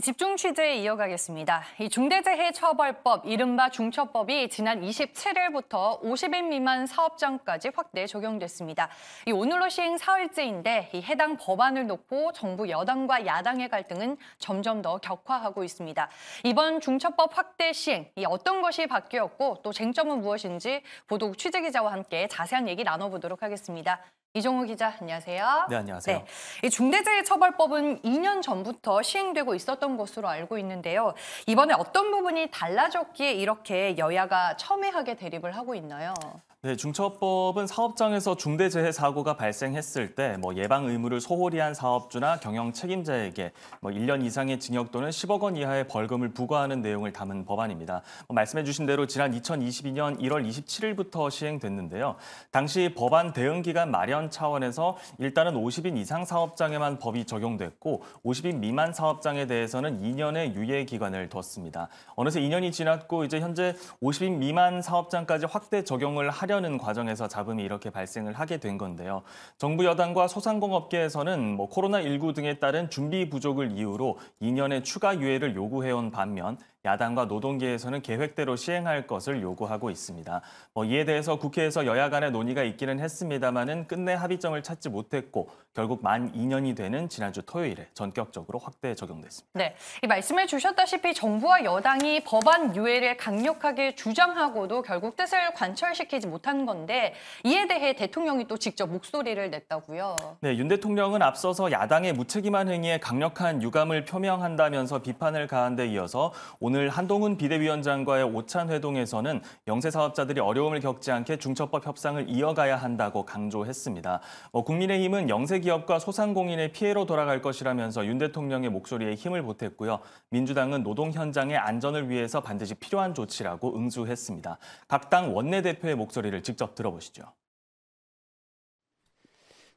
이 집중 취재에 이어가겠습니다. 이 중대재해처벌법, 이른바 중처법이 지난 27일부터 50인 미만 사업장까지 확대 적용됐습니다. 이 오늘로 시행 사흘째인데 이 해당 법안을 놓고 정부 여당과 야당의 갈등은 점점 더 격화하고 있습니다. 이번 중처법 확대 시행, 이 어떤 것이 바뀌었고 또 쟁점은 무엇인지 보도국 취재기자와 함께 자세한 얘기 나눠보도록 하겠습니다. 이종우 기자, 안녕하세요. 네, 안녕하세요. 네, 이 중대재해처벌법은 2년 전부터 시행되고 있었던 것으로 알고 있는데요. 이번에 어떤 부분이 달라졌기에 이렇게 여야가 첨예하게 대립을 하고 있나요? 네, 중처법은 사업장에서 중대재해 사고가 발생했을 때 예방 의무를 소홀히 한 사업주나 경영 책임자에게 1년 이상의 징역 또는 10억 원 이하의 벌금을 부과하는 내용을 담은 법안입니다. 말씀해 주신 대로 지난 2022년 1월 27일부터 시행됐는데요. 당시 법안 대응 기간 마련 차원에서 일단은 50인 이상 사업장에만 법이 적용됐고 50인 미만 사업장에 대해서는 2년의 유예 기간을 뒀습니다. 어느새 2년이 지났고 이제 현재 50인 미만 사업장까지 확대 적용을 하려는 과정에서 잡음이 이렇게 발생을 하게 된 건데요. 정부 여당과 소상공업계에서는 코로나19 등에 따른 준비 부족을 이유로 2년의 추가 유예를 요구해온 반면 야당과 노동계에서는 계획대로 시행할 것을 요구하고 있습니다. 이에 대해서 국회에서 여야 간의 논의가 있기는 했습니다만은 끝내 합의점을 찾지 못했고 결국 만 2년이 되는 지난주 토요일에 전격적으로 확대 적용됐습니다. 네, 이 말씀해 주셨다시피 정부와 여당이 법안 유예를 강력하게 주장하고도 결국 뜻을 관철시키지 못한 건데 이에 대해 대통령이 또 직접 목소리를 냈다고요? 네, 윤 대통령은 앞서서 야당의 무책임한 행위에 강력한 유감을 표명한다면서 비판을 가한 데 이어서 오늘 한동훈 비대위원장과의 오찬 회동에서는 영세 사업자들이 어려움을 겪지 않게 중처법 협상을 이어가야 한다고 강조했습니다. 국민의힘은 영세 기업과 소상공인의 피해로 돌아갈 것이라면서 윤 대통령의 목소리에 힘을 보탰고요. 민주당은 노동 현장의 안전을 위해서 반드시 필요한 조치라고 응수했습니다. 각 당 원내대표의 목소리를 직접 들어보시죠.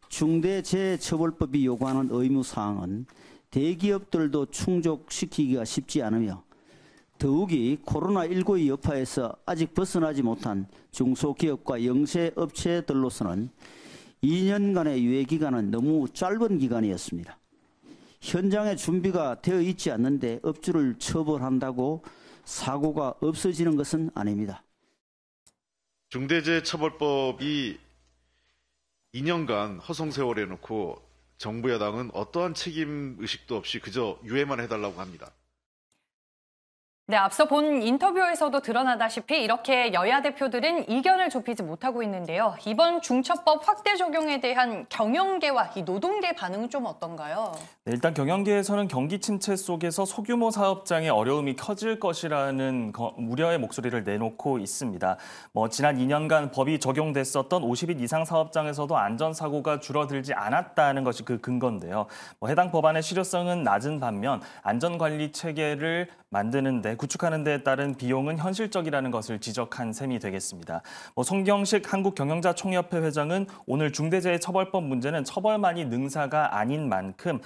중대재해처벌법이 요구하는 의무사항은 대기업들도 충족시키기가 쉽지 않으며 더욱이 코로나19의 여파에서 아직 벗어나지 못한 중소기업과 영세업체들로서는 2년간의 유예기간은 너무 짧은 기간이었습니다. 현장의 준비가 되어 있지 않는데 업주를 처벌한다고 사고가 없어지는 것은 아닙니다. 중대재해처벌법이 2년간 허송세월에 놓고 정부 여당은 어떠한 책임의식도 없이 그저 유예만 해달라고 합니다. 네, 앞서 본 인터뷰에서도 드러나다시피 이렇게 여야 대표들은 이견을 좁히지 못하고 있는데요. 이번 중처법 확대 적용에 대한 경영계와 이 노동계 반응은 좀 어떤가요? 네, 일단 경영계에서는 경기 침체 속에서 소규모 사업장의 어려움이 커질 것이라는 우려의 목소리를 내놓고 있습니다. 지난 2년간 법이 적용됐었던 50인 이상 사업장에서도 안전사고가 줄어들지 않았다는 것이 그 근거인데요. 해당 법안의 실효성은 낮은 반면 안전관리 체계를 구축하는 데 따른 비용은 현실적이라는 것을 지적한 셈이 되겠습니다. 송경식 한국경영자총협회 회장은 오늘 중대재해처벌법 문제는 처벌만이 능사가 아닌 만큼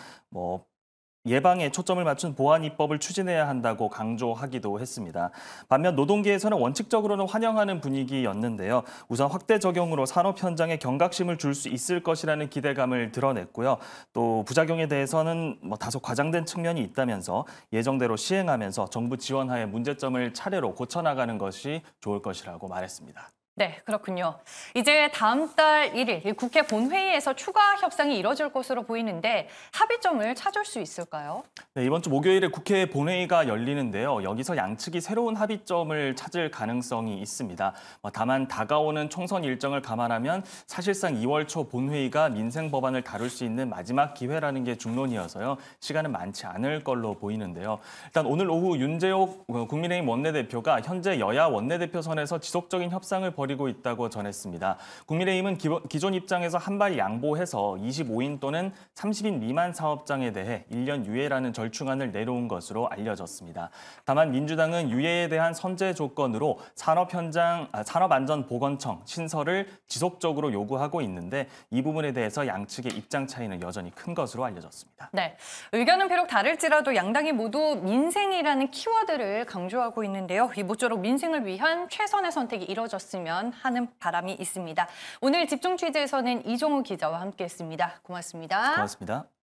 예방에 초점을 맞춘 보안 입법을 추진해야 한다고 강조하기도 했습니다. 반면 노동계에서는 원칙적으로는 환영하는 분위기였는데요. 우선 확대 적용으로 산업 현장에 경각심을 줄 수 있을 것이라는 기대감을 드러냈고요. 또 부작용에 대해서는 다소 과장된 측면이 있다면서 예정대로 시행하면서 정부 지원하에 문제점을 차례로 고쳐나가는 것이 좋을 것이라고 말했습니다. 네, 그렇군요. 이제 다음 달 1일 국회 본회의에서 추가 협상이 이뤄질 것으로 보이는데 합의점을 찾을 수 있을까요? 네, 이번 주 목요일에 국회 본회의가 열리는데요. 여기서 양측이 새로운 합의점을 찾을 가능성이 있습니다. 다만 다가오는 총선 일정을 감안하면 사실상 2월 초 본회의가 민생 법안을 다룰 수 있는 마지막 기회라는 게 중론이어서요. 시간은 많지 않을 걸로 보이는데요. 일단 오늘 오후 윤재옥 국민의힘 원내대표가 현재 여야 원내대표 선에서 지속적인 협상을 벌이고 있다고 전했습니다. 국민의힘은 기존 입장에서 한 발 양보해서 25인 또는 30인 미만 사업장에 대해 1년 유예라는 절충안을 내놓은 것으로 알려졌습니다. 다만 민주당은 유예에 대한 선제 조건으로 산업안전보건청 신설을 지속적으로 요구하고 있는데 이 부분에 대해서 양측의 입장 차이는 여전히 큰 것으로 알려졌습니다. 네, 의견은 비록 다를지라도 양당이 모두 민생이라는 키워드를 강조하고 있는데요. 모쪼록 민생을 위한 최선의 선택이 이뤄졌으면 하는 바람이 있습니다. 오늘 집중 취재에서는 이종우 기자와 함께했습니다. 고맙습니다. 고맙습니다.